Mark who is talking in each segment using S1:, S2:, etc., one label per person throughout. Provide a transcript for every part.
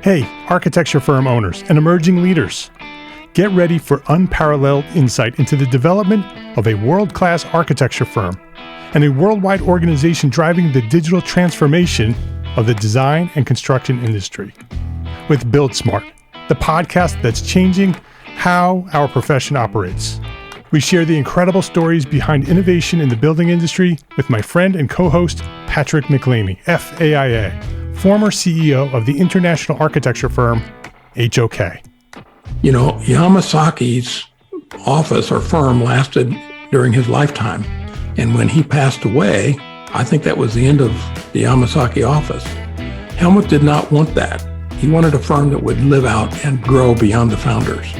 S1: Hey, architecture firm owners and emerging leaders. Get ready for unparalleled insight into the development of a world-class architecture firm and a worldwide organization driving the digital transformation of the design and construction industry. With Build Smart, the podcast that's changing how our profession operates. We share the incredible stories behind innovation in the building industry with my friend and co-host, Patrick McLeamy, FAIA, former CEO of the international architecture firm, HOK.
S2: You know, Yamasaki's office or firm lasted during his lifetime. And when he passed away, I think that was the end of the Yamasaki office. Helmut did not want that. He wanted a firm that would live out and grow beyond the founders.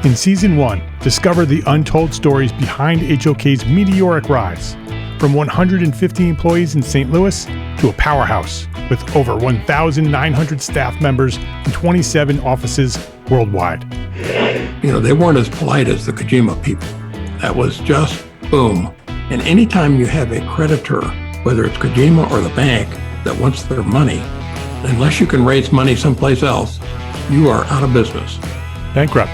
S1: In Season 1, discover the untold stories behind HOK's meteoric rise, from 150 employees in St. Louis to a powerhouse with over 1,900 staff members and 27 offices worldwide.
S2: You know, they weren't as polite as the Kojima people. That was just boom. And anytime you have a creditor, whether it's Kojima or the bank, that wants their money, unless you can raise money someplace else, you are out of business.
S1: Bankrupt.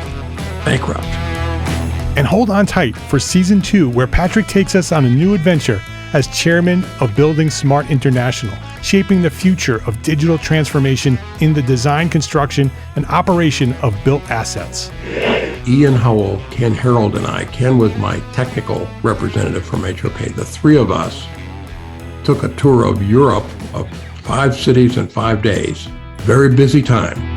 S1: And hold on tight for Season 2, where Patrick takes us on a new adventure as chairman of Building Smart International, shaping the future of digital transformation in the design, construction, and operation of built assets.
S2: Ian Howell, Ken Harold, and I, Ken was my technical representative from HOK. The three of us took a tour of Europe of 5 cities in 5 days. Very busy time.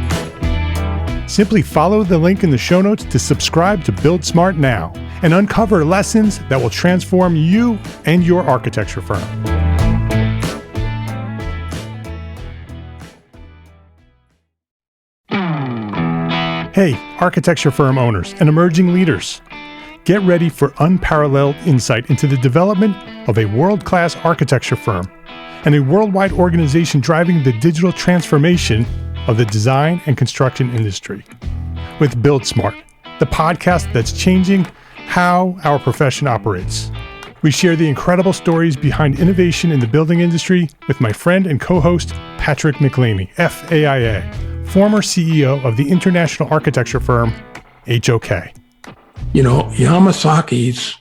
S1: Simply follow the link in the show notes to subscribe to Build Smart now and uncover lessons that will transform you and your architecture firm. Hey, architecture firm owners and emerging leaders. Get ready for unparalleled insight into the development of a world-class architecture firm and a worldwide organization driving the digital transformation of the design and construction industry. With Build Smart, the podcast that's changing how our profession operates. We share the incredible stories behind innovation in the building industry with my friend and co-host, Patrick McLeamy, FAIA, former CEO of the international architecture firm, HOK.
S2: You know, Yamasaki's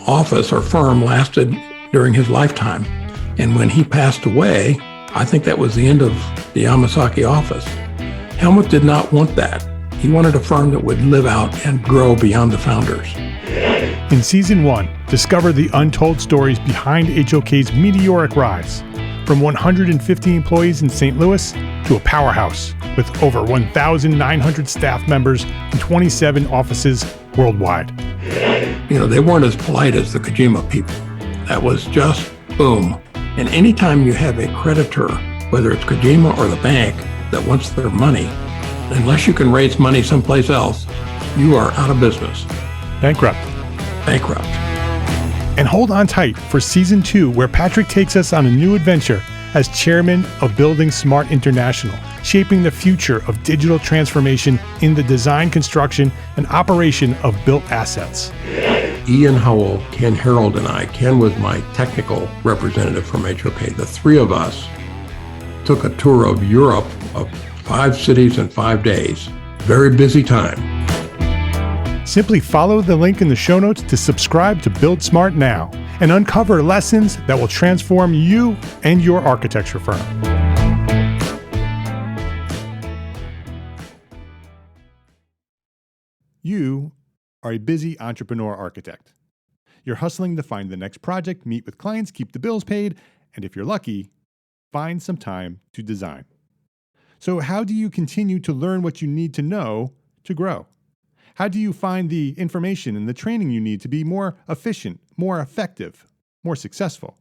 S2: office or firm lasted during his lifetime. And when he passed away, I think that was the end of the Yamasaki office. Helmut did not want that. He wanted a firm that would live out and grow beyond the founders.
S1: In Season 1, discover the untold stories behind HOK's meteoric rise, from 150 employees in St. Louis to a powerhouse with over 1,900 staff members and 27 offices worldwide.
S2: You know, they weren't as polite as the Kojima people. That was just boom. And anytime you have a creditor, whether it's Kojima or the bank, that wants their money, unless you can raise money someplace else, you are out of business.
S1: Bankrupt. And hold on tight for Season 2, where Patrick takes us on a new adventure as chairman of Building Smart International, shaping the future of digital transformation in the design, construction, and operation of built assets.
S2: Ian Howell, Ken Harold, and I, Ken was my technical representative from HOK. The three of us took a tour of Europe of 5 cities in 5 days. Very busy time.
S1: Simply follow the link in the show notes to subscribe to Build Smart now and uncover lessons that will transform you and your architecture firm. You are a busy entrepreneur architect. You're hustling to find the next project, meet with clients, keep the bills paid, and if you're lucky, find some time to design. So how do you continue to learn what you need to know to grow? How do you find the information and the training you need to be more efficient, more effective, more successful?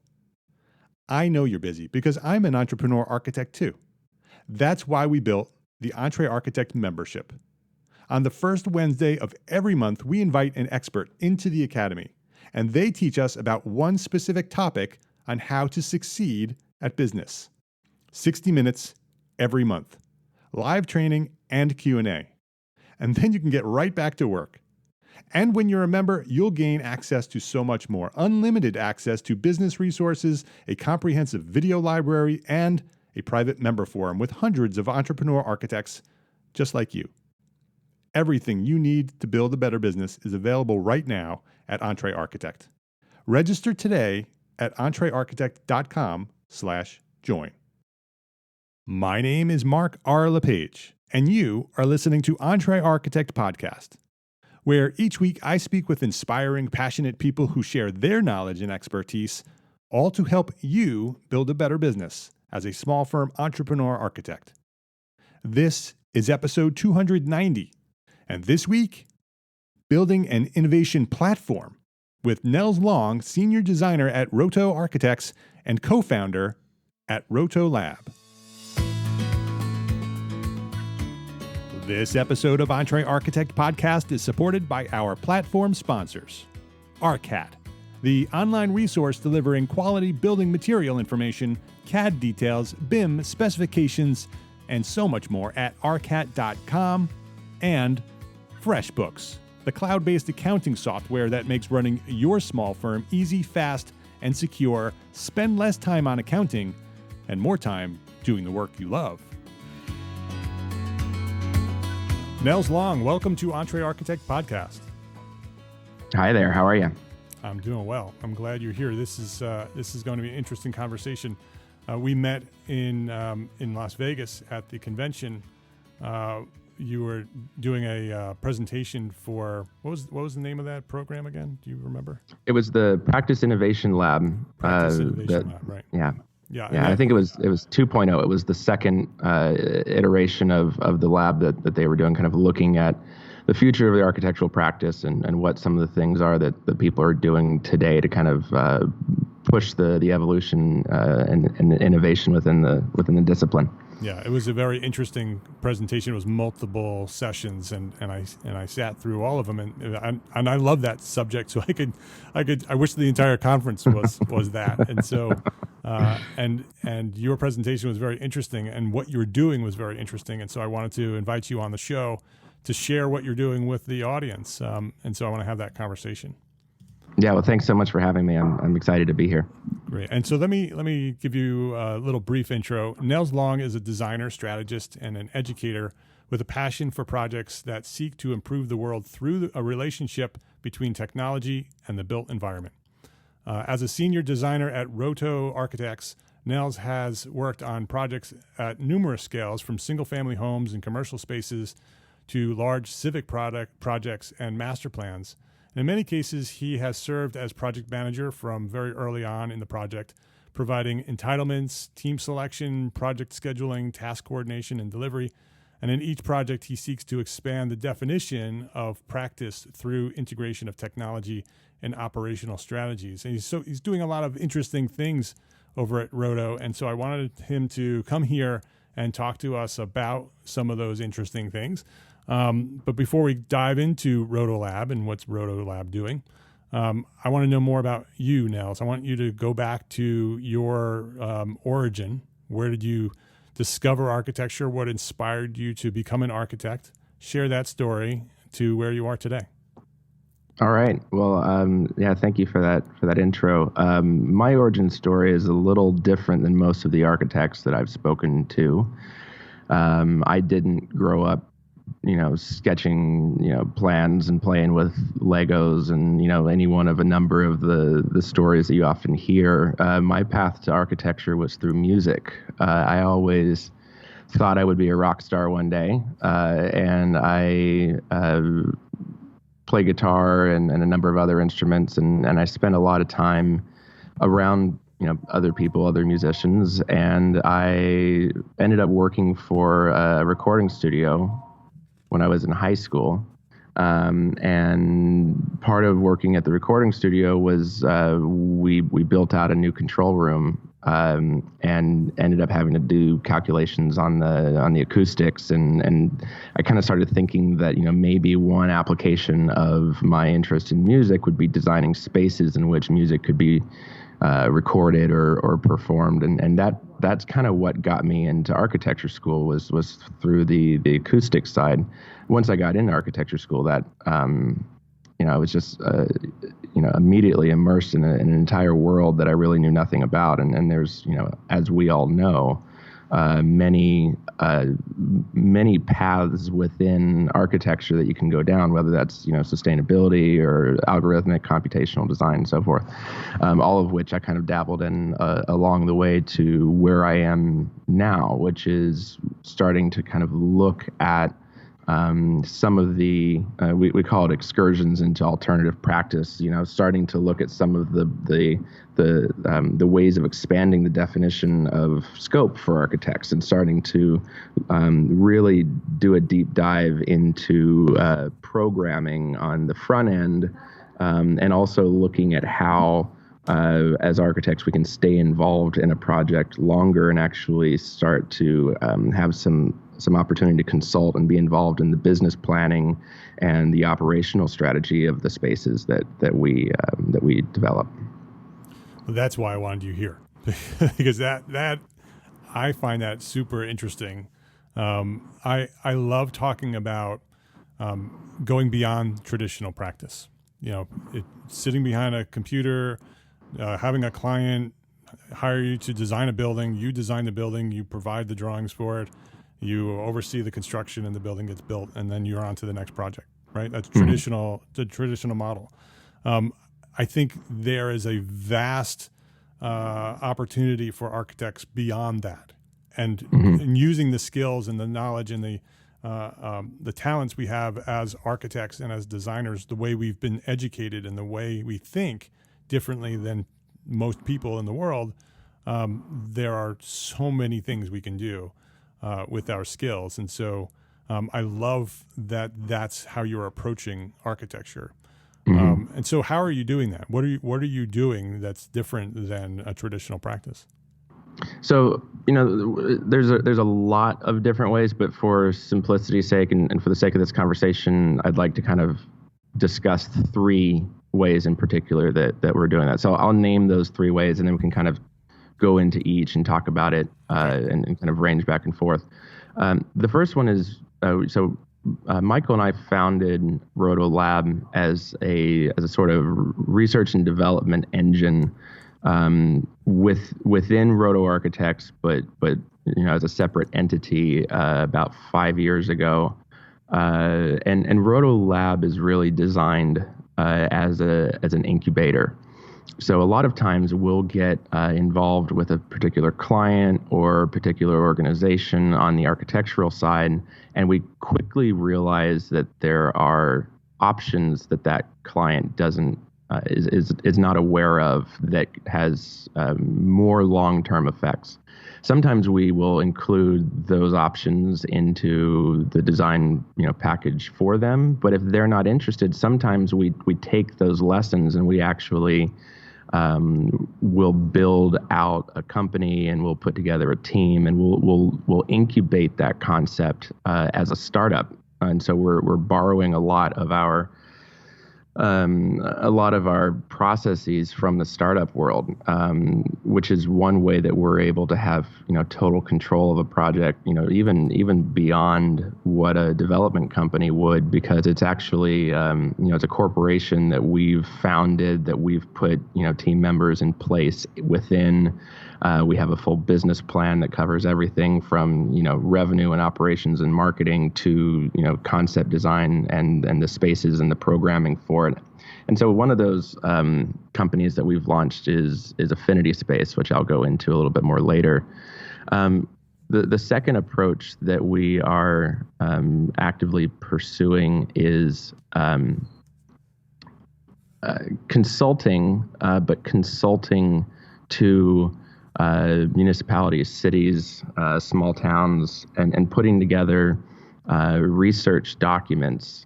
S1: I know you're busy because I'm an entrepreneur architect too. That's why we built the EntreArchitect membership. On the first Wednesday of every month, we invite an expert into the academy, and they teach us about one specific topic on how to succeed at business. 60 minutes every month, live training and Q&A. And then you can get right back to work. And when you're a member, you'll gain access to so much more. Unlimited access to business resources, a comprehensive video library, and a private member forum with hundreds of entrepreneur architects just like you. Everything you need to build a better business is available right now at EntreArchitect. Register today at EntreArchitect.com/join. My name is Mark R. LePage, and you are listening to EntreArchitect Podcast, where each week I speak with inspiring, passionate people who share their knowledge and expertise, all to help you build a better business as a small firm entrepreneur architect. This is episode 290, and this week, building an innovation platform with Nels Long, senior designer at Roto Architects and co-founder at Roto Lab. This episode of EntreArchitect Podcast is supported by our platform sponsors. ARCAT, the online resource delivering quality building material information, CAD details, BIM specifications, and so much more at arcat.com, and FreshBooks, the cloud-based accounting software that makes running your small firm easy, fast, and secure. Spend less time on accounting and more time doing the work you love. Nels Long, welcome to EntreArchitect Podcast.
S3: Hi there. How are you?
S1: I'm doing well. I'm glad you're here. This is going to be an interesting conversation. We met in Las Vegas at the convention. You were doing a presentation for what was the name of that program again? Do you remember?
S3: It was the Practice Innovation Lab.
S1: Lab, right?
S3: Yeah.
S1: Yeah.
S3: I think it was 2.0. It was the second iteration of the lab that they were doing, kind of looking at the future of the architectural practice and what some of the things are that the people are doing today to kind of push the evolution and the innovation within the discipline.
S1: Yeah, it was a very interesting presentation. It was multiple sessions, and I sat through all of them, and I love that subject. So I wish the entire conference was that. And so and your presentation was very interesting, and what you were doing was very interesting. And so I wanted to invite you on the show to share what you're doing with the audience. And so I want to have that conversation.
S3: Yeah, well, thanks so much for having me. I'm excited to be here.
S1: Great. And so let me give you a little brief intro. Nels Long is a designer, strategist, and an educator with a passion for projects that seek to improve the world through a relationship between technology and the built environment. As a senior designer at Roto Architects, Nels has worked on projects at numerous scales, from single-family homes and commercial spaces to large civic projects and master plans. In many cases, he has served as project manager from very early on in the project, providing entitlements, team selection, project scheduling, task coordination, and delivery. And in each project, he seeks to expand the definition of practice through integration of technology and operational strategies. And he's doing a lot of interesting things over at Roto. And so I wanted him to come here and talk to us about some of those interesting things. But before we dive into Roto Lab and what's Roto Lab doing, I want to know more about you, Nels. I want you to go back to your origin. Where did you discover architecture? What inspired you to become an architect? Share that story to where you are today.
S3: All right. Well, thank you for that intro. My origin story is a little different than most of the architects that I've spoken to. I didn't grow up sketching, plans and playing with Legos and, any one of a number of the stories that you often hear. My path to architecture was through music. I always thought I would be a rock star one day, and I play guitar and a number of other instruments, and I spent a lot of time around other people, other musicians, and I ended up working for a recording studio when I was in high school. And part of working at the recording studio was we built out a new control room and ended up having to do calculations on the acoustics. And I kind of started thinking that, maybe one application of my interest in music would be designing spaces in which music could be recorded or performed. And that's kind of what got me into architecture school was through the acoustic side. Once I got into architecture school, that I was just immediately immersed in an entire world that I really knew nothing about. And there's as we all know, many paths within architecture that you can go down, whether that's sustainability or algorithmic computational design and so forth. All of which I kind of dabbled in along the way to where I am now, which is starting to kind of look at some of the we call it excursions into alternative practice. Starting to look at some of the ways of expanding the definition of scope for architects, and starting to really do a deep dive into programming on the front end, and also looking at how, as architects, we can stay involved in a project longer and actually start to have some opportunity to consult and be involved in the business planning and the operational strategy of the spaces that we develop.
S1: Well, that's why I wanted you here, because that I find that super interesting. I love talking about going beyond traditional practice. Sitting behind a computer, having a client hire you to design a building. You design the building. You provide the drawings for it. You oversee the construction, and the building gets built, and then you're on to the next project. Right? That's traditional. The traditional model. I think there is a vast opportunity for architects beyond that, and using the skills and the knowledge and the talents we have as architects and as designers, the way we've been educated and the way we think differently than most people in the world. There are so many things we can do with our skills, and so I love that that's how you're approaching architecture. And so, how are you doing that? What are you doing that's different than a traditional practice?
S3: So, there's a lot of different ways, but for simplicity's sake and for the sake of this conversation, I'd like to kind of discuss 3 ways in particular that we're doing that. So I'll name those 3 ways, and then we can kind of go into each and talk about it and kind of range back and forth. The first one is Michael and I founded Roto Lab as a sort of research and development engine within Roto Architects, but as a separate entity about 5 years ago. And Roto Lab is really designed as an incubator. So a lot of times we'll get involved with a particular client or particular organization on the architectural side, and we quickly realize that there are options that client doesn't is not aware of that has more long-term effects. Sometimes we will include those options into the design package for them, but if they're not interested, sometimes we take those lessons and we actually we'll build out a company, and we'll put together a team, and we'll incubate that concept as a startup. And so we're borrowing a lot of our processes from the startup world, which is one way that we're able to have total control of a project, even beyond what a development company would, because it's actually it's a corporation that we've founded, that we've put team members in place within. We have a full business plan that covers everything from revenue and operations and marketing to concept design and the spaces and the programming for it. And so one of those companies that we've launched is Affinity Space, which I'll go into a little bit more later. The second approach that we are actively pursuing is consulting, but consulting to municipalities, cities, small towns, and putting together research documents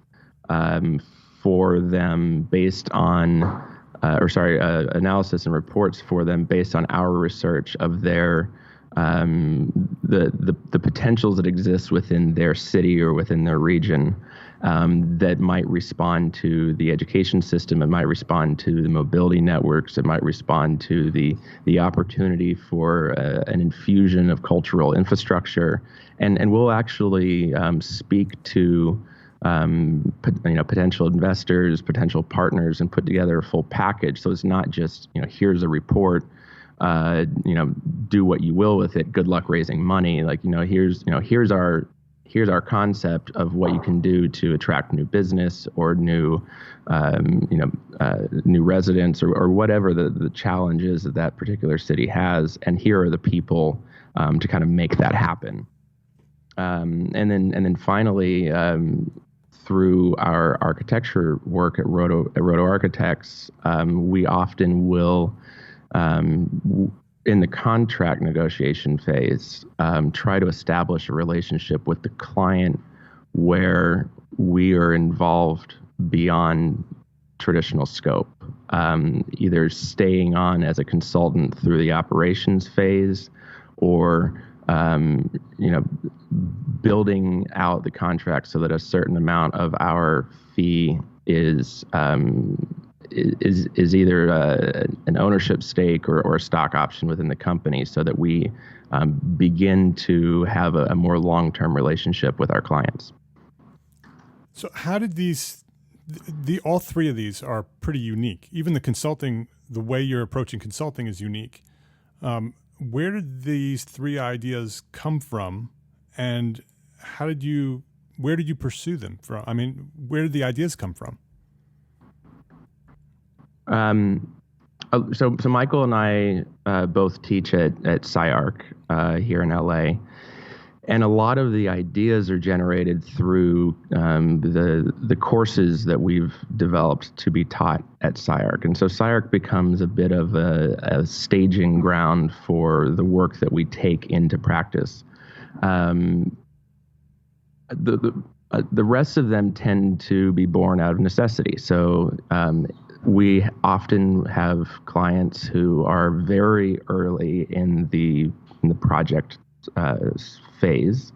S3: for them based on, analysis and reports for them based on our research of their the potentials that exist within their city or within their region, that might respond to the education system, it might respond to the mobility networks, it might respond to the opportunity for an infusion of cultural infrastructure, and we'll actually speak to potential investors, potential partners, and put together a full package. So it's not just here's a report. do what you will with it. Good luck raising money. Like, here's our concept of what you can do to attract new business or new residents or whatever the challenge is that particular city has. And here are the people to kind of make that happen. And then finally, through our architecture work at Roto Architects, we often will, in the contract negotiation phase, try to establish a relationship with the client where we are involved beyond traditional scope, either staying on as a consultant through the operations phase or building out the contract so that a certain amount of our fee is either an ownership stake or a stock option within the company, so that we begin to have a more long-term relationship with our clients.
S1: So how did all three of these are pretty unique. Even the consulting, the way you're approaching consulting is unique. Where did these three ideas come from, and where did you pursue them from? I mean, where did the ideas come from?
S3: So Michael and I both teach at SciArc here in LA, and a lot of the ideas are generated through the courses that we've developed to be taught at SciArc. And so SciArc becomes a bit of a staging ground for the work that we take into practice. The rest of them tend to be born out of necessity. So we often have clients who are very early in the project phase.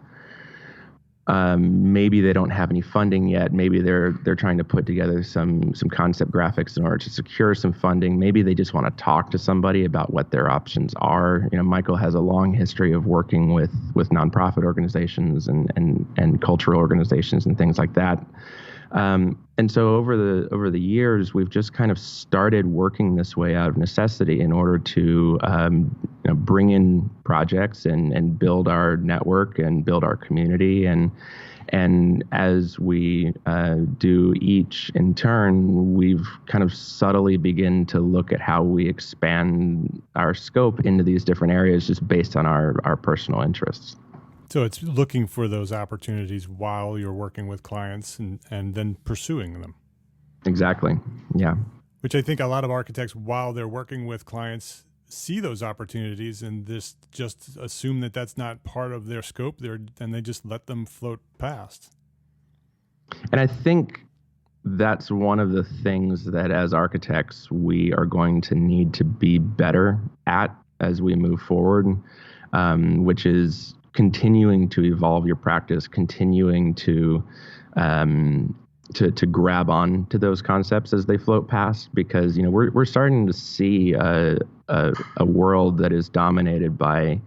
S3: Maybe they don't have any funding yet. Maybe they're trying to put together some concept graphics in order to secure some funding. Maybe they just want to talk to somebody about what their options are. Michael has a long history of working with nonprofit organizations and cultural organizations and things like that. And so over the years, we've just kind of started working this way out of necessity in order to bring in projects and build our network and build our community. And as we do each in turn, we've kind of subtly begin to look at how we expand our scope into these different areas just based on our personal interests.
S1: So it's looking for those opportunities while you're working with clients and then pursuing them.
S3: Exactly. Yeah.
S1: Which I think a lot of architects, while they're working with clients, see those opportunities and just assume that that's not part of their scope and they just let them float past.
S3: And I think that's one of the things that as architects, we are going to need to be better at as we move forward, which is continuing to evolve your practice, continuing to grab on to those concepts as they float past, because we're starting to see a world that is dominated by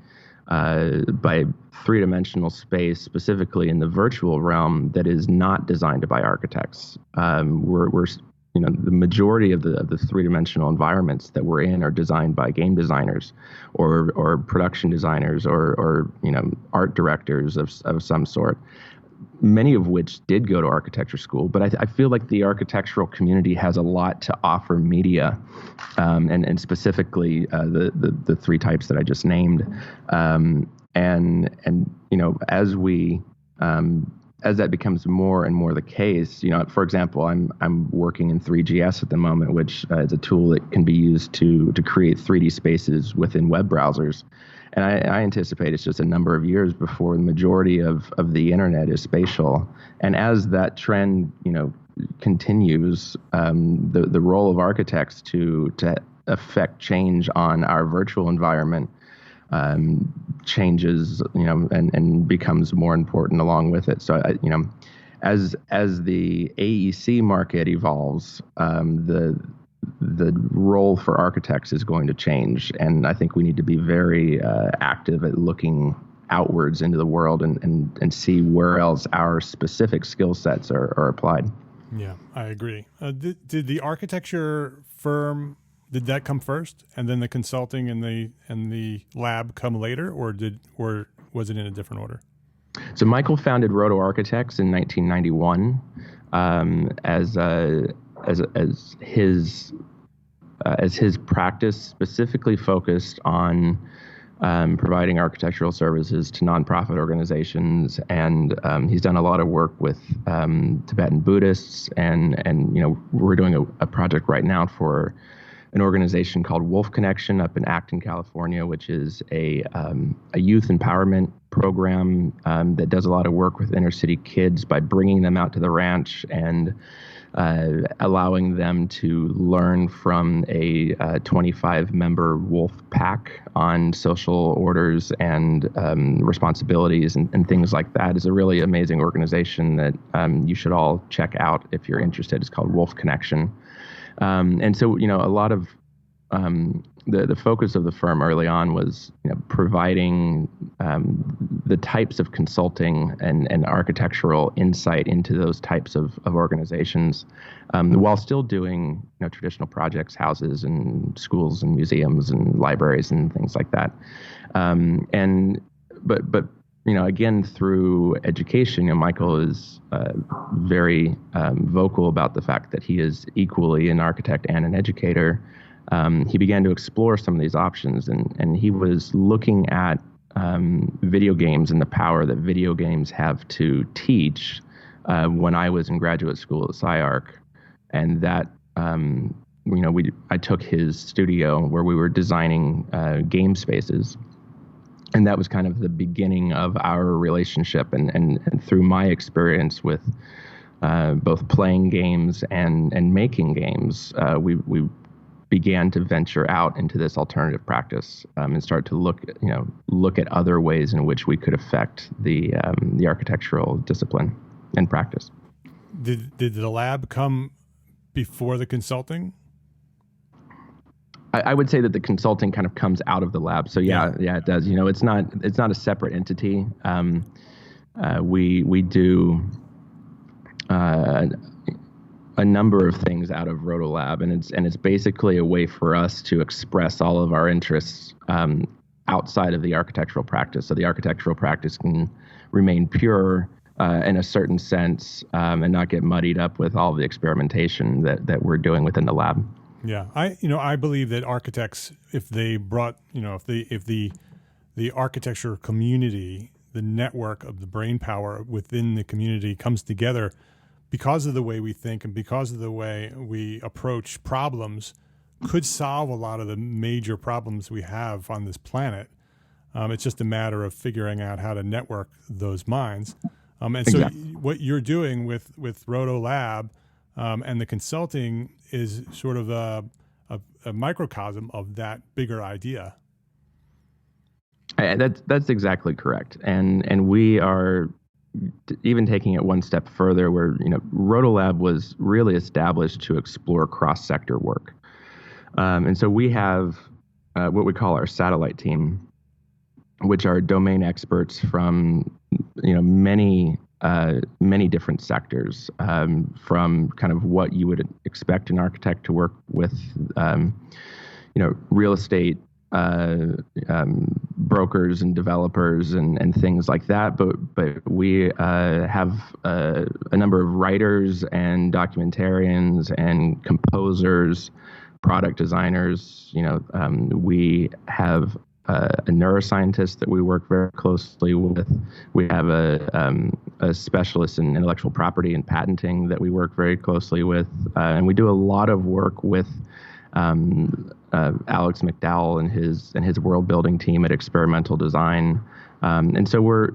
S3: three-dimensional space, specifically in the virtual realm, that is not designed by architects. The majority of the three-dimensional environments that we're in are designed by game designers or production designers or art directors of some sort, many of which did go to architecture school. But I feel like the architectural community has a lot to offer media, and specifically the three types that I just named. As that becomes more and more the case, for example, I'm working in 3GS at the moment, which is a tool that can be used to create 3D spaces within web browsers. And I anticipate it's just a number of years before the majority of the internet is spatial. And as that trend, continues, the role of architects to affect change on our virtual environment changes, and becomes more important along with it. So, as the AEC market evolves, the role for architects is going to change, and I think we need to be very active at looking outwards into the world and see where else our specific skill sets are applied.
S1: Yeah, I agree. Did the architecture firm did that come first, and then the consulting and the lab come later, or was it in a different order?
S3: So Michael founded Roto Architects in 1991 as his practice specifically focused on providing architectural services to nonprofit organizations, and he's done a lot of work with Tibetan Buddhists, and we're doing a project right now for an organization called Wolf Connection up in Acton, California, which is a youth empowerment program that does a lot of work with inner city kids by bringing them out to the ranch and allowing them to learn from a 25-member wolf pack on social orders and responsibilities and things like that. Is a really amazing organization that you should all check out if you're interested. It's called Wolf Connection. And so, a lot of the focus of the firm early on was providing the types of consulting and architectural insight into those types of organizations, while still doing traditional projects, houses and schools and museums and libraries and things like that. But again, through education, Michael is very vocal about the fact that he is equally an architect and an educator. He began to explore some of these options, and he was looking at video games and the power that video games have to teach when I was in graduate school at SciArc. And that, I took his studio where we were designing game spaces. And that was kind of the beginning of our relationship. And through my experience with both playing games and making games, we began to venture out into this alternative practice and start to look at other ways in which we could affect the architectural discipline and practice.
S1: Did the lab come before the consulting?
S3: I would say that the consulting kind of comes out of the lab. So yeah, it does. It's not a separate entity. We do a number of things out of Roto Lab, and it's basically a way for us to express all of our interests outside of the architectural practice. So the architectural practice can remain pure in a certain sense and not get muddied up with all the experimentation that we're doing within the lab.
S1: Yeah, I believe that architects, if they brought, if the architecture community, the network of the brain power within the community comes together because of the way we think and because of the way we approach problems, could solve a lot of the major problems we have on this planet. It's just a matter of figuring out how to network those minds.
S3: Exactly.
S1: So what you're doing with Roto Lab and the consulting is sort of a microcosm of that bigger idea.
S3: That's exactly correct. And we are even taking it one step further, where Roto Lab was really established to explore cross-sector work. And so we have what we call our satellite team, which are domain experts from many different sectors, from kind of what you would expect an architect to work with, real estate, brokers and developers and things like that. But we have a number of writers and documentarians and composers, product designers. We have a neuroscientist that we work very closely with. We have a specialist in intellectual property and patenting that we work very closely with. And we do a lot of work with Alex McDowell and his world building team at Experimental Design. And so we're,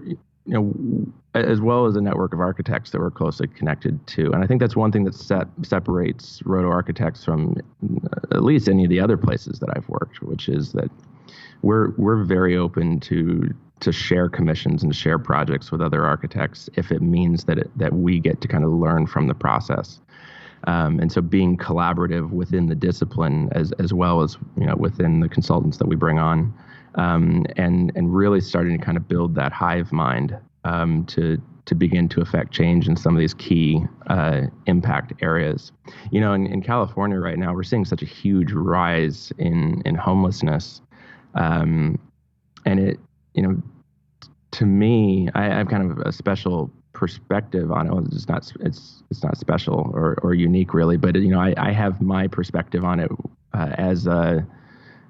S3: as well as a network of architects that we're closely connected to. And I think that's one thing that separates Roto Architects from at least any of the other places that I've worked, which is that we're very open to share commissions and share projects with other architects if it means that we get to kind of learn from the process. And so being collaborative within the discipline as well as within the consultants that we bring on, and really starting to kind of build that hive mind to to begin to affect change in some of these key impact areas. In California right now, we're seeing such a huge rise in homelessness, and it, to me, I have kind of a special perspective on it. Well, it's not special or unique really, but I have my perspective on it as a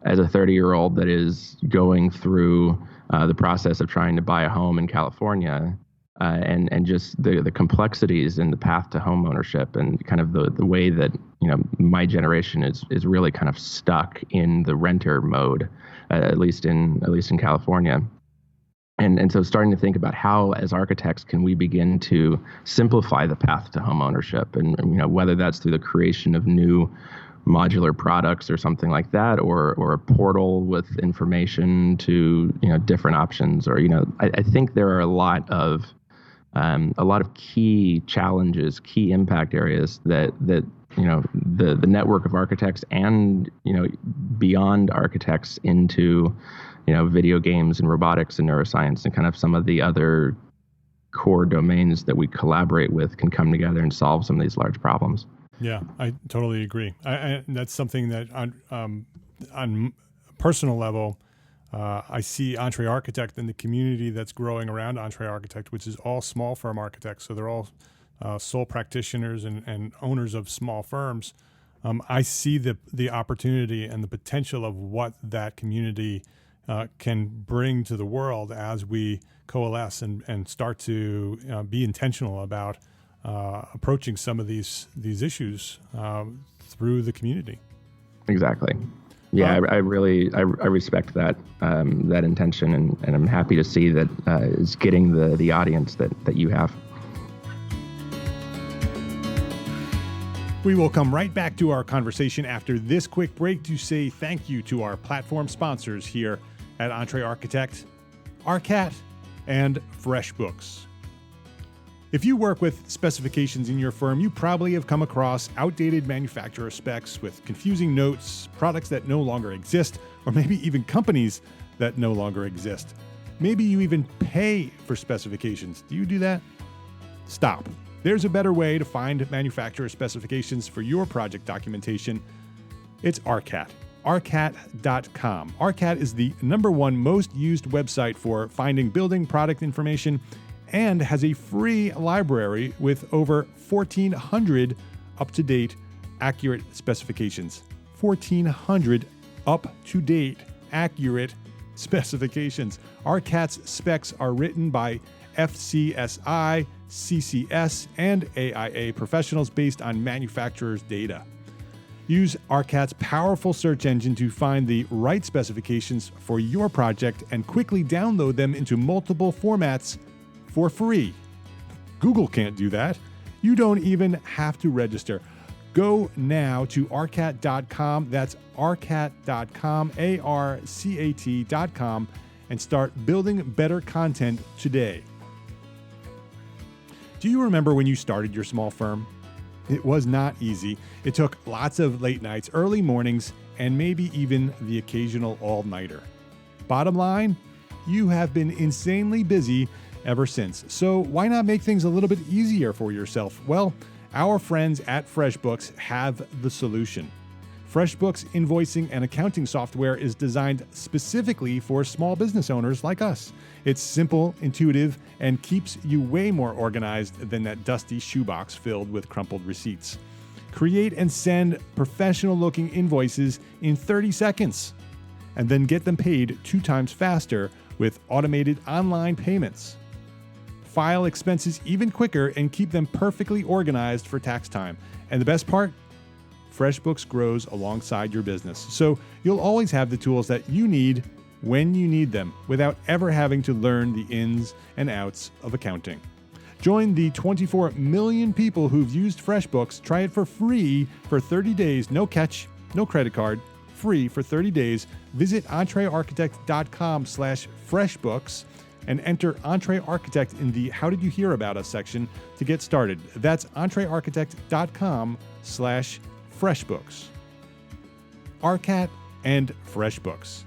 S3: 30-year-old that is going through the process of trying to buy a home in California, and just the complexities in the path to home ownership, and kind of the way that my generation is really kind of stuck in the renter mode, at least in California. And so starting to think about how, as architects, can we begin to simplify the path to home ownership, and whether that's through the creation of new modular products or something like that, or a portal with information to different options, or I think there are a lot of key challenges, key impact areas that the network of architects and beyond architects into video games and robotics and neuroscience and kind of some of the other core domains that we collaborate with can come together and solve some of these large problems.
S1: Yeah, I totally agree. That's something that on a personal level, I see EntreArchitect and the community that's growing around EntreArchitect, which is all small firm architects. So they're all sole practitioners and owners of small firms. I see the opportunity and the potential of what that community can bring to the world as we coalesce and start to be intentional about approaching some of these issues through the community.
S3: Exactly. Yeah, I respect that intention, and I'm happy to see that it's getting the audience that you have.
S1: We will come right back to our conversation after this quick break to say thank you to our platform sponsors here at EntreArchitect, ARCAT, and FreshBooks. If you work with specifications in your firm, you probably have come across outdated manufacturer specs with confusing notes, products that no longer exist, or maybe even companies that no longer exist. Maybe you even pay for specifications. Do you do that? Stop. There's a better way to find manufacturer specifications for your project documentation. It's ARCAT. ARCAT.com. ARCAT is the #1 most used website for finding building product information and has a free library with over 1,400 up-to-date accurate specifications. 1,400 up-to-date accurate specifications. ARCAT's specs are written by FCSI, CCS, and AIA professionals based on manufacturers' data. Use ARCAT's powerful search engine to find the right specifications for your project and quickly download them into multiple formats for free. Google can't do that. You don't even have to register. Go now to arcat.com. That's arcat.com, ARCAT.com, and start building better content today. Do you remember when you started your small firm? It was not easy. It took lots of late nights, early mornings, and maybe even the occasional all-nighter. Bottom line, you have been insanely busy ever since. So why not make things a little bit easier for yourself? Well, our friends at FreshBooks have the solution. FreshBooks invoicing and accounting software is designed specifically for small business owners like us. It's simple, intuitive, and keeps you way more organized than that dusty shoebox filled with crumpled receipts. Create and send professional-looking invoices in 30 seconds, and then get them paid 2 times faster with automated online payments. File expenses even quicker and keep them perfectly organized for tax time. And the best part? FreshBooks grows alongside your business, so you'll always have the tools that you need when you need them without ever having to learn the ins and outs of accounting. Join the 24 million people who've used FreshBooks. Try it for free for 30 days. No catch, no credit card. Free for 30 days. Visit entrearchitect.com/FreshBooks and enter EntreArchitect in the How Did You Hear About Us section to get started. That's entrearchitect.com/FreshBooks. ARCAT and FreshBooks.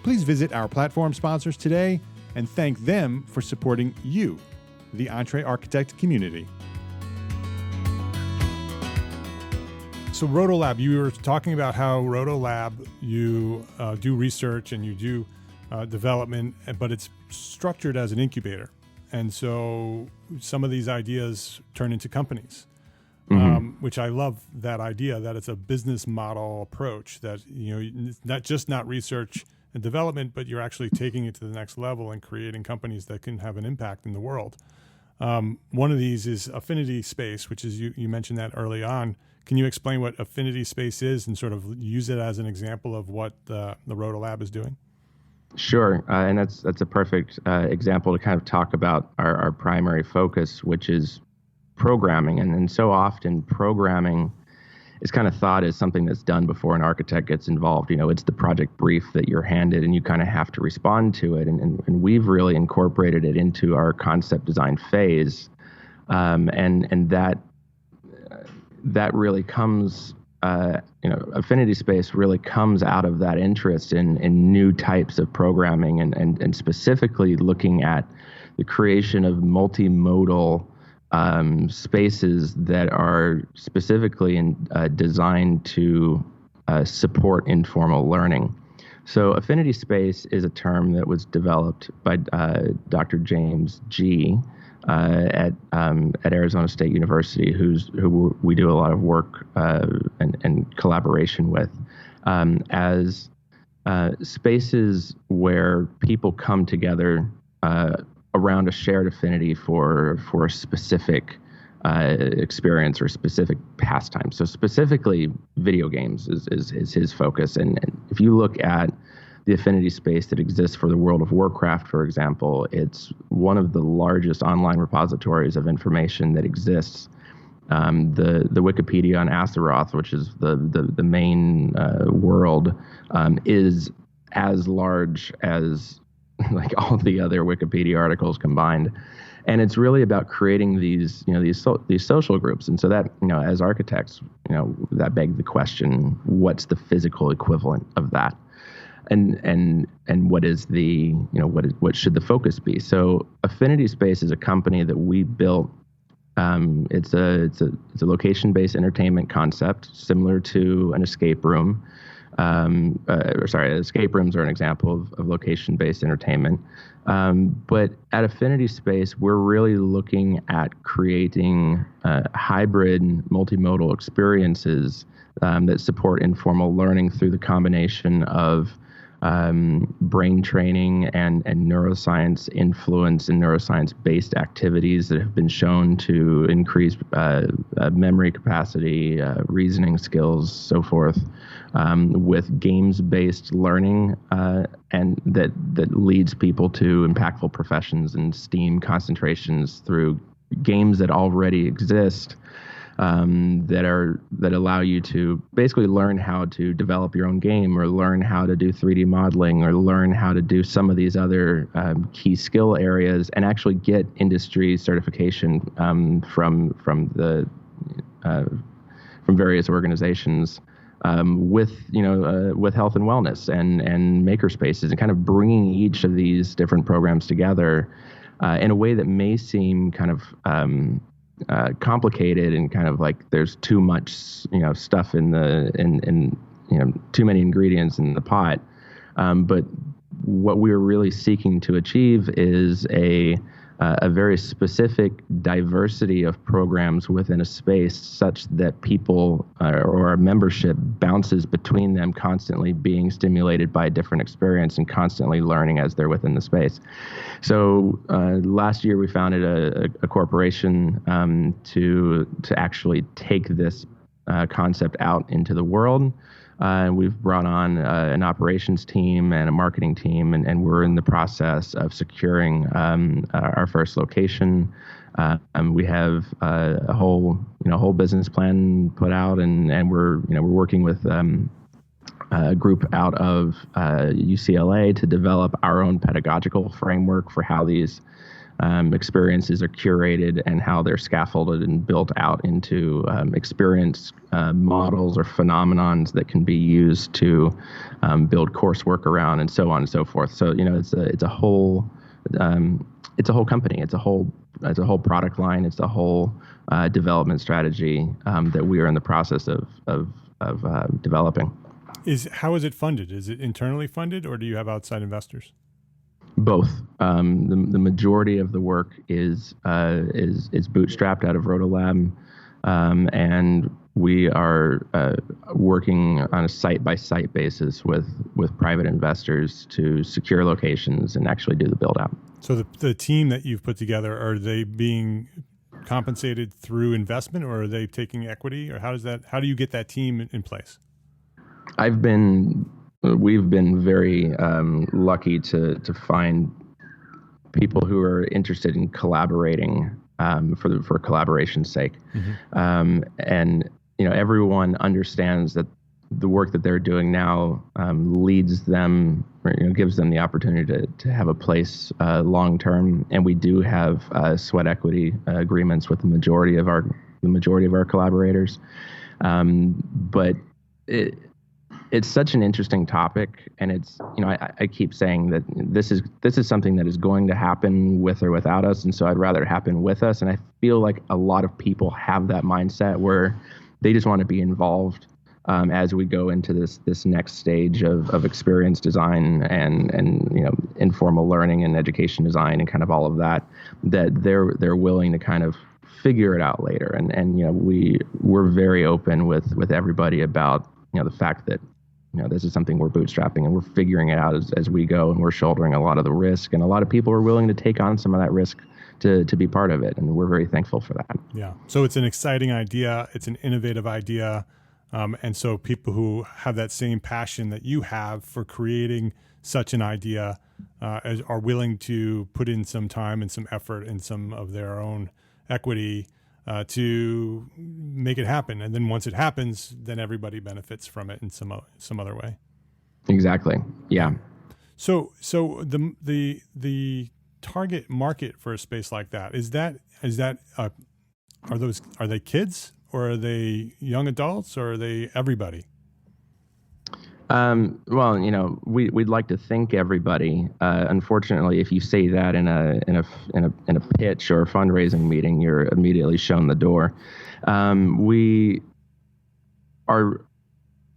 S1: Please visit our platform sponsors today and thank them for supporting you the EntreArchitect community. So Rotolab, you were talking about how Rotolab, you do research and you do development, but it's structured as an incubator. And so some of these ideas turn into companies, which I love that idea, that it's a business model approach, that it's not research and development, but you're actually taking it to the next level and creating companies that can have an impact in the world. One of these is Affinity Space, which is, you mentioned that early on. Can you explain what Affinity Space is and sort of use it as an example of what the Rotolab is doing?
S3: Sure, and that's a perfect example to kind of talk about our primary focus, which is programming. And so often programming is kind of thought as something that's done before an architect gets involved. It's the project brief that you're handed and you kind of have to respond to it. And we've really incorporated it into our concept design phase. And that really comes, Affinity Space really comes out of that interest in new types of programming and specifically looking at the creation of multimodal spaces that are specifically designed to support informal learning. So Affinity Space is a term that was developed by Dr. James G. At Arizona State University, who we do a lot of work and collaboration with, as spaces where people come together around a shared affinity for a specific experience or specific pastime. So specifically, video games is his focus. And if you look at the affinity space that exists for the World of Warcraft, for example, it's one of the largest online repositories of information that exists. The Wikipedia on Azeroth, which is the main world, is as large as like all the other Wikipedia articles combined. And it's really about creating these social groups. And so that, as architects, that begs the question, what's the physical equivalent of that? And what is the, what should the focus be? So Affinity Space is a company that we built. It's a location-based entertainment concept similar to an escape room. Escape rooms are an example of location-based entertainment. But at Affinity Space, we're really looking at creating hybrid multimodal experiences that support informal learning through the combination of brain training and neuroscience influence and neuroscience-based activities that have been shown to increase memory capacity, reasoning skills, so forth, with games-based learning, and that leads people to impactful professions and STEAM concentrations through games that already exist. That allow you to basically learn how to develop your own game, or learn how to do 3D modeling, or learn how to do some of these other key skill areas, and actually get industry certification from various organizations with health and wellness and maker spaces, and kind of bringing each of these different programs together in a way that may seem kind of complicated and kind of like there's too much, stuff in too many ingredients in the pot. But what we're really seeking to achieve is a very specific diversity of programs within a space, such that people or a membership bounces between them, constantly being stimulated by a different experience and constantly learning as they're within the space. So last year we founded a corporation to actually take this concept out into the world. We've brought on an operations team and a marketing team, and we're in the process of securing our first location. We have a whole business plan put out, and we're working with a group out of UCLA to develop our own pedagogical framework for how these experiences are curated and how they're scaffolded and built out into experience models or phenomenons that can be used to build coursework around, and so on and so forth. So it's a whole company. It's a whole it's a whole product line. It's a whole development strategy that we are in the process of developing.
S1: How is it funded? Is it internally funded, or do you have outside investors?
S3: Both. The majority of the work is bootstrapped out of Rotolab, and we are working on a site-by-site basis with private investors to secure locations and actually do the build-out.
S1: So the team that you've put together, are they being compensated through investment, or are they taking equity, or how do you get that team in place?
S3: We've been very lucky to find people who are interested in collaborating for collaboration's sake. Mm-hmm. And everyone understands that the work that they're doing now leads them, or, gives them the opportunity to have a place long term. And we do have sweat equity agreements with the majority of our collaborators. But it's such an interesting topic, and it's I keep saying that this is something that is going to happen with or without us, and so I'd rather it happen with us. And I feel like a lot of people have that mindset where they just want to be involved as we go into this next stage of experience design and informal learning and education design and kind of all of that they're willing to kind of figure it out later. And we're very open with everybody about the fact that this is something we're bootstrapping and we're figuring it out as we go, and we're shouldering a lot of the risk, and a lot of people are willing to take on some of that risk to be part of it, and we're very thankful for that.
S1: Yeah. So it's an exciting idea. It's an innovative idea. And so people who have that same passion that you have for creating such an idea are willing to put in some time and some effort and some of their own equity to make it happen. And then once it happens, then everybody benefits from it in some other way.
S3: Exactly. Yeah.
S1: So the target market for a space like that is are they kids, or are they young adults, or are they everybody?
S3: Well, we'd like to think everybody. Unfortunately, if you say that in a pitch or a fundraising meeting, you're immediately shown the door. We are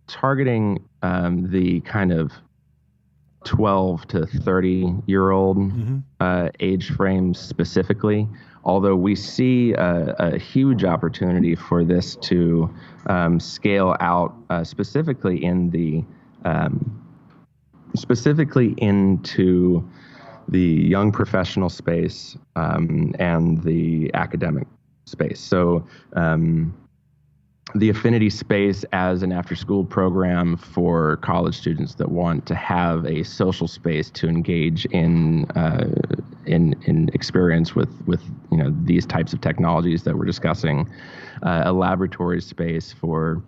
S3: targeting the kind of 12 to 30-year-old age frame specifically, although we see a huge opportunity for this to scale out specifically into the young professional space and the academic space. So the affinity space as an after-school program for college students that want to have a social space to engage in experience with these types of technologies that we're discussing, a laboratory space for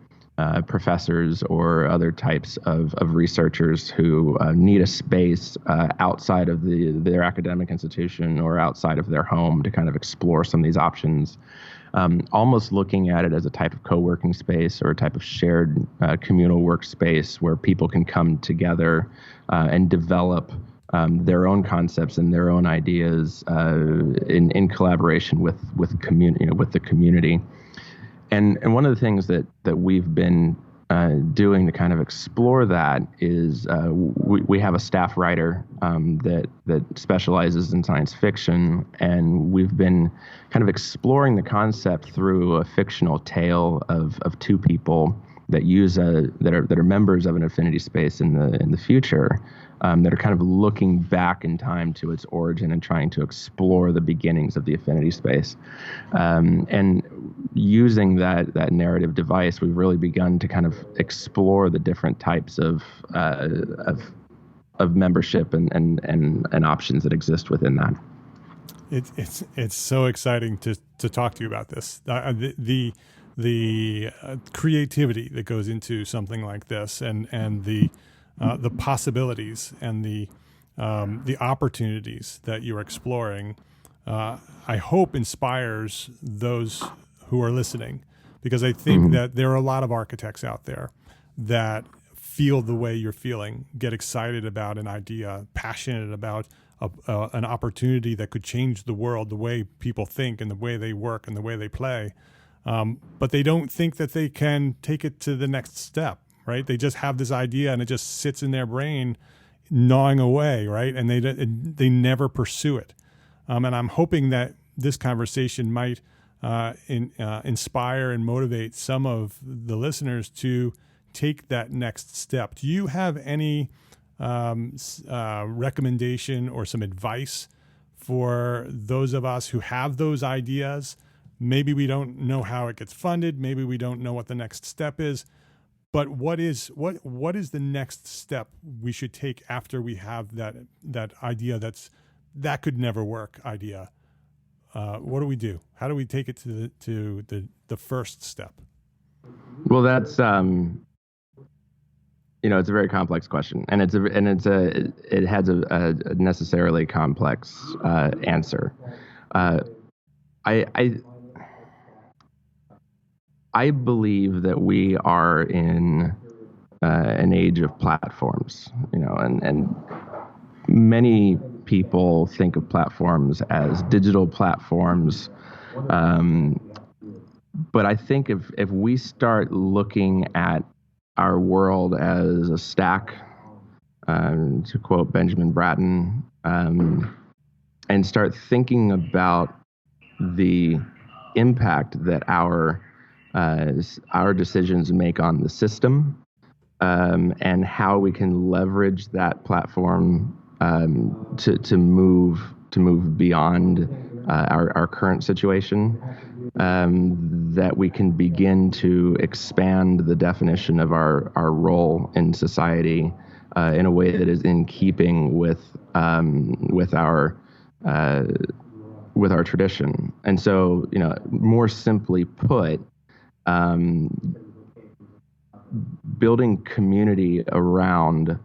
S3: professors or other types of researchers who need a space outside of their academic institution or outside of their home to kind of explore some of these options. Almost looking at it as a type of co-working space or a type of shared communal workspace where people can come together and develop their own concepts and their own ideas in collaboration with the community. And one of the things that we've been doing to kind of explore that is we have a staff writer that specializes in science fiction, and we've been kind of exploring the concept through a fictional tale of two people that use that are members of an affinity space in the future, that are kind of looking back in time to its origin and trying to explore the beginnings of the affinity space. And using that narrative device, we've really begun to kind of explore the different types of membership and options that exist within that.
S1: It's so exciting to talk to you about this. The creativity that goes into something like this, and the possibilities and the opportunities that you're exploring, I hope inspires those who are listening, because I think that there are a lot of architects out there that feel the way you're feeling, get excited about an idea, passionate about an opportunity that could change the world, the way people think and the way they work and the way they play. But they don't think that they can take it to the next step, right? They just have this idea and it just sits in their brain gnawing away, right? And they never pursue it. And I'm hoping that this conversation might inspire and motivate some of the listeners to take that next step. Do you have any recommendation or some advice for those of us who have those ideas? Maybe we don't know how it gets funded. Maybe we don't know what the next step is. But what is the next step we should take after we have that idea that could never work idea? What do we do? How do we take it to the first step?
S3: Well, that's it's a very complex question, and it has a necessarily complex answer. I believe that we are in an age of platforms, and many people think of platforms as digital platforms. But I think if we start looking at our world as a stack, to quote Benjamin Bratton, and start thinking about the impact that our decisions make on the system, and how we can leverage that platform to move beyond our current situation, that we can begin to expand the definition of our role in society in a way that is in keeping with our tradition. And so, more simply put, building community around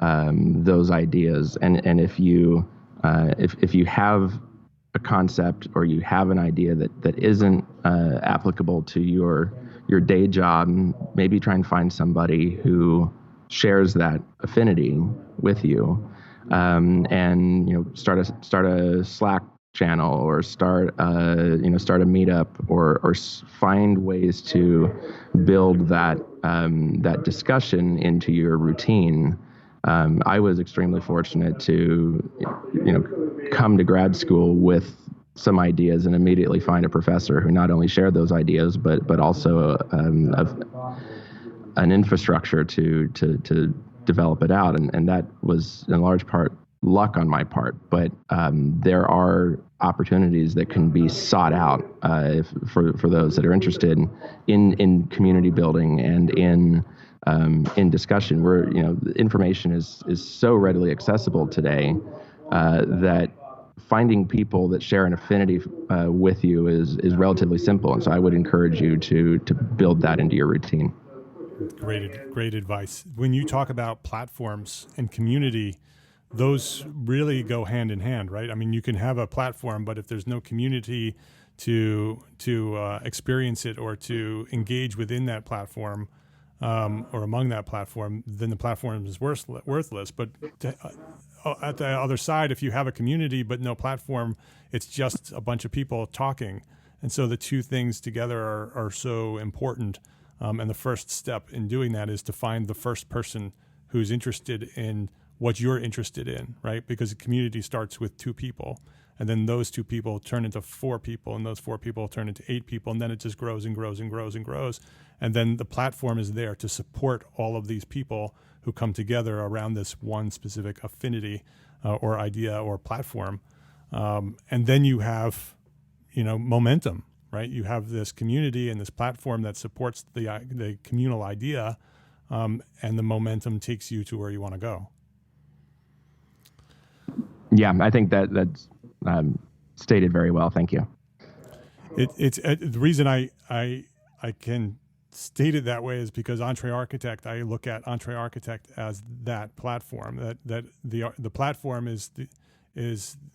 S3: those ideas, and if you have a concept or you have an idea that isn't applicable to your day job, maybe try and find somebody who shares that affinity with you, and start a Slack channel, or start a meetup, or find ways to build that discussion into your routine. I was extremely fortunate to come to grad school with some ideas and immediately find a professor who not only shared those ideas but also an infrastructure to develop it out, and that was in large part luck on my part, but there are opportunities that can be sought out for those that are interested in community building and in discussion, where information is so readily accessible today that finding people that share an affinity with you is relatively simple. And so I would encourage you to build that into your routine.
S1: Great advice. When you talk about platforms and community, those really go hand in hand, right? I mean, you can have a platform, but if there's no community to experience it or to engage within that platform, or among that platform, then the platform is worthless. But at the other side, if you have a community but no platform, it's just a bunch of people talking. And so the two things together are so important. And the first step in doing that is to find the first person who's interested in what you're interested in, right? Because a community starts with two people, and then those two people turn into four people, and those four people turn into 8 people, and then it just grows and grows and grows and grows. And then the platform is there to support all of these people who come together around this one specific affinity or idea or platform. And then you have, momentum, right? You have this community and this platform that supports the communal idea, and the momentum takes you to where you want to go.
S3: Yeah, I think that's stated very well. Thank you.
S1: It's the reason I can state it that way is because EntreArchitect, I look at EntreArchitect as that platform. That the platform is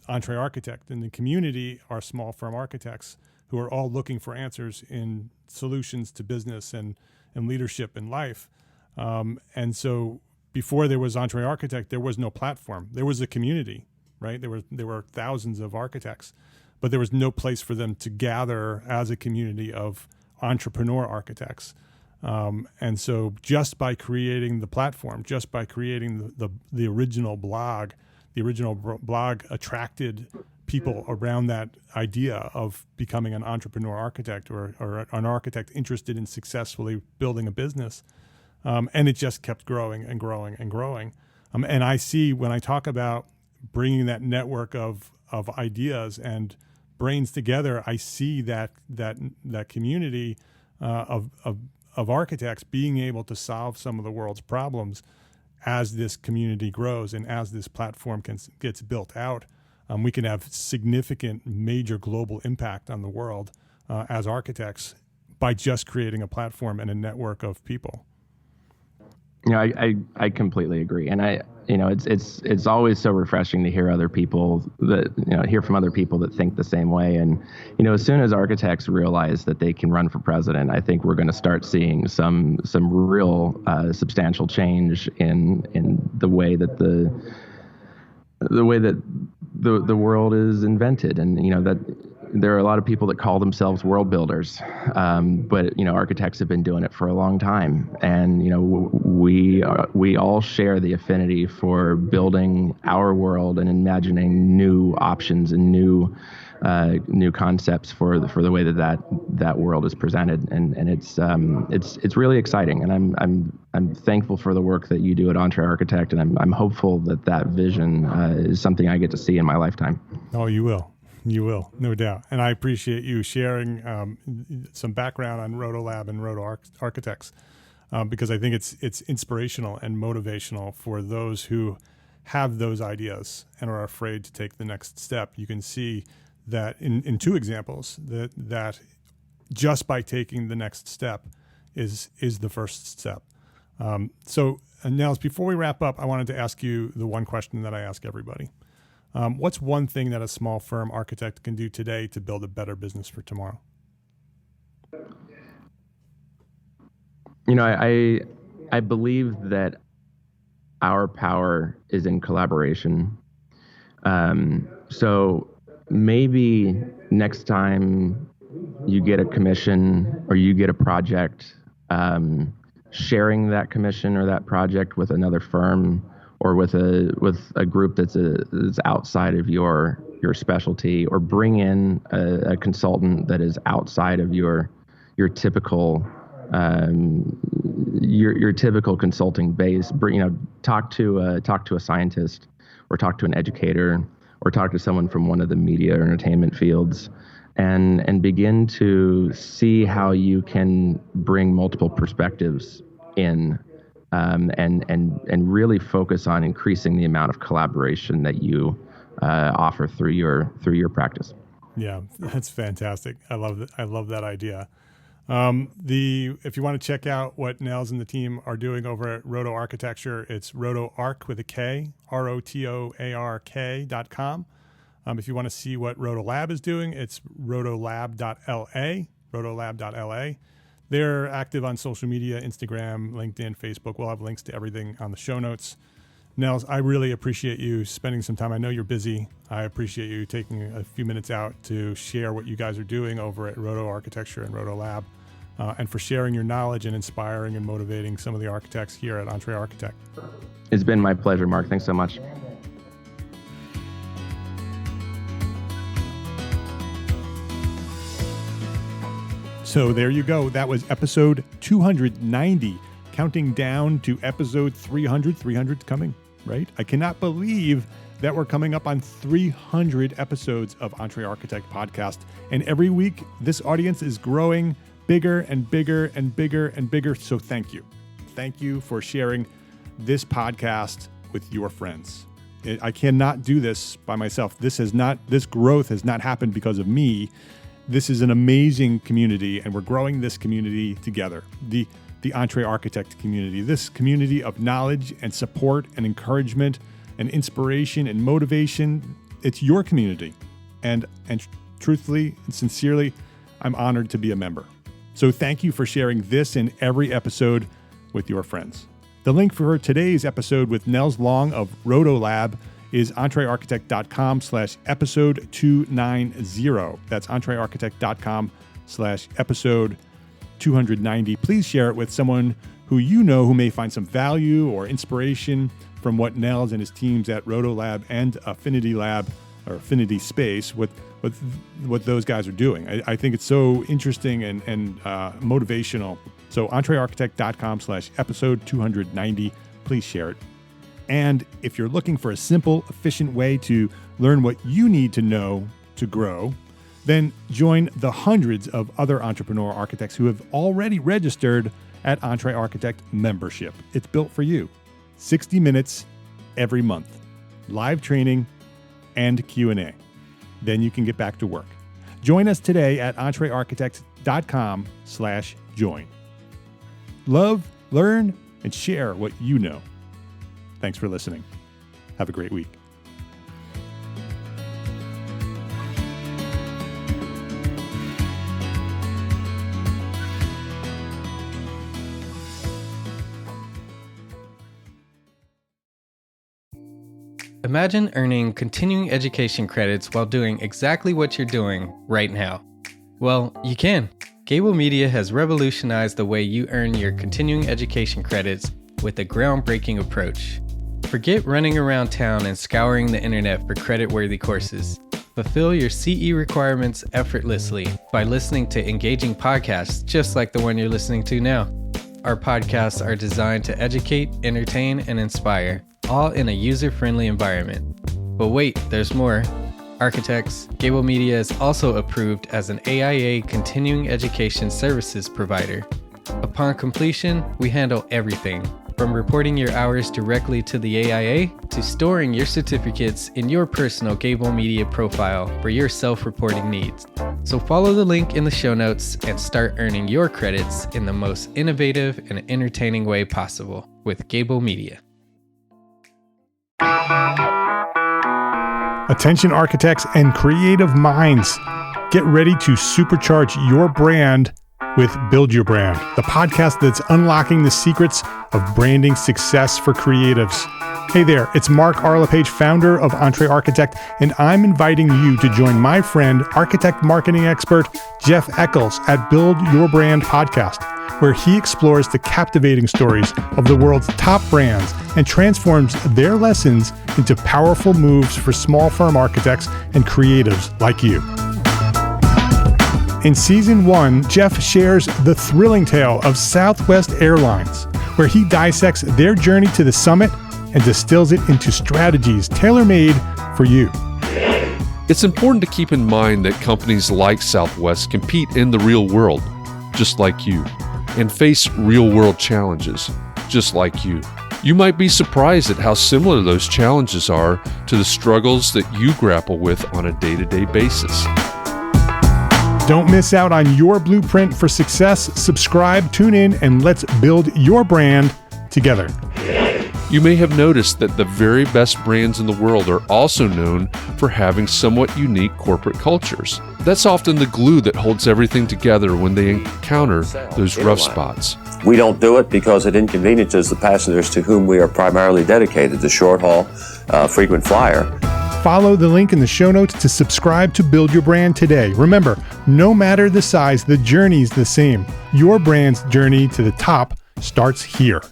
S1: EntreArchitect, and the community are small firm architects who are all looking for answers in solutions to business and leadership in life. And so before there was EntreArchitect, there was no platform. There was a community, right? There were thousands of architects, but there was no place for them to gather as a community of entrepreneur architects. And so just by creating the platform, just by creating the original blog, attracted people around that idea of becoming an entrepreneur architect or an architect interested in successfully building a business. And it just kept growing and growing and growing. And I see when I talk about bringing that network of ideas and brains together, I see that community of architects being able to solve some of the world's problems as this community grows and as this platform gets built out. We can have significant, major global impact on the world as architects by just creating a platform and a network of people.
S3: I completely agree, and it's always so refreshing to hear other people hear from other people that think the same way. And as soon as architects realize that they can run for president, I think we're going to start seeing some real substantial change in the way that the world is invented, and that there are a lot of people that call themselves world builders, but architects have been doing it for a long time, and we all share the affinity for building our world and imagining new options and new concepts for the way that world is presented, and it's really exciting, and I'm thankful for the work that you do at EntreArchitect, and I'm hopeful that vision is something I get to see in my lifetime.
S1: Oh, you will. You will, no doubt. And I appreciate you sharing some background on RotoLab and Roto Architects, because I think it's inspirational and motivational for those who have those ideas and are afraid to take the next step. You can see that in two examples that just by taking the next step is the first step. So, Nels, before we wrap up, I wanted to ask you the one question that I ask everybody. What's one thing that a small firm architect can do today to build a better business for tomorrow?
S3: I believe that our power is in collaboration. So maybe next time you get a commission or you get a project, sharing that commission or that project with another firm or with a group that's outside of your specialty, or bring in a consultant that is outside of your typical your typical consulting base. Talk to a scientist, or talk to an educator, or talk to someone from one of the media or entertainment fields, and begin to see how you can bring multiple perspectives in. And really focus on increasing the amount of collaboration that you offer through your practice.
S1: Yeah, that's fantastic. I love that idea. If you want to check out what Nels and the team are doing over at Roto Architecture, it's RotoArch with a K, RotoArk.com. If you want to see what RotoLab is doing, it's rotolab.la. They're active on social media, Instagram, LinkedIn, Facebook. We'll have links to everything on the show notes. Nels, I really appreciate you spending some time. I know you're busy. I appreciate you taking a few minutes out to share what you guys are doing over at Roto Architecture and RotoLab, and for sharing your knowledge and inspiring and motivating some of the architects here at EntreArchitect.
S3: It's been my pleasure, Mark. Thanks so much.
S1: So there you go. That was episode 290, counting down to episode 300. 300's coming, right? I cannot believe that we're coming up on 300 episodes of EntreArchitect podcast. And every week, this audience is growing bigger and bigger and bigger and bigger. So thank you. Thank you for sharing this podcast with your friends. I cannot do this by myself. This growth has not happened because of me. This is an amazing community, and we're growing this community together. The EntreArchitect community, this community of knowledge and support and encouragement and inspiration and motivation. It's your community. And truthfully and sincerely, I'm honored to be a member. So thank you for sharing this and every episode with your friends. The link for today's episode with Nels Long of RotoLab is EntreArchitect.com/episode 290. That's EntreArchitect.com/episode 290. Please share it with someone who you know who may find some value or inspiration from what Nels and his teams at Rotolab and Affinity Lab or Affinity Space, what those guys are doing. I think it's so interesting and motivational. So EntreArchitect.com/episode 290. Please share it. And if you're looking for a simple, efficient way to learn what you need to know to grow, then join the hundreds of other entrepreneur architects who have already registered at EntreArchitect membership. It's built for you. 60 minutes every month, live training and Q&A. Then you can get back to work. Join us today at EntreArchitect.com/join. Love, learn, and share what you know. Thanks for listening. Have a great week.
S4: Imagine earning continuing education credits while doing exactly what you're doing right now. Well, you can. Gable Media has revolutionized the way you earn your continuing education credits with a groundbreaking approach. Forget running around town and scouring the internet for credit-worthy courses. Fulfill your CE requirements effortlessly by listening to engaging podcasts just like the one you're listening to now. Our podcasts are designed to educate, entertain, and inspire, all in a user-friendly environment. But wait, there's more. Architects, Gable Media is also approved as an AIA continuing education services provider. Upon completion, we handle everything, from reporting your hours directly to the AIA to storing your certificates in your personal Gable Media profile for your self-reporting needs. So follow the link in the show notes and start earning your credits in the most innovative and entertaining way possible with Gable Media.
S1: Attention architects and creative minds. Get ready to supercharge your brand with Build Your Brand, the podcast that's unlocking the secrets of branding success for creatives. Hey there, it's Mark Arlepage, founder of EntreArchitect, and I'm inviting you to join my friend, architect marketing expert Jeff Eccles at Build Your Brand podcast, where he explores the captivating stories of the world's top brands and transforms their lessons into powerful moves for small firm architects and creatives like you. In Season 1, Jeff shares the thrilling tale of Southwest Airlines, where he dissects their journey to the summit and distills it into strategies tailor-made for you.
S5: It's important to keep in mind that companies like Southwest compete in the real world, just like you, and face real-world challenges, just like you. You might be surprised at how similar those challenges are to the struggles that you grapple with on a day-to-day basis.
S1: Don't miss out on your blueprint for success. Subscribe, tune in, and let's build your brand together.
S5: You may have noticed that the very best brands in the world are also known for having somewhat unique corporate cultures. That's often the glue that holds everything together when they encounter those rough spots.
S6: We don't do it because it inconveniences the passengers to whom we are primarily dedicated, the short haul, frequent flyer.
S1: Follow the link in the show notes to subscribe to Build Your Brand today. Remember, no matter the size, the journey's the same. Your brand's journey to the top starts here.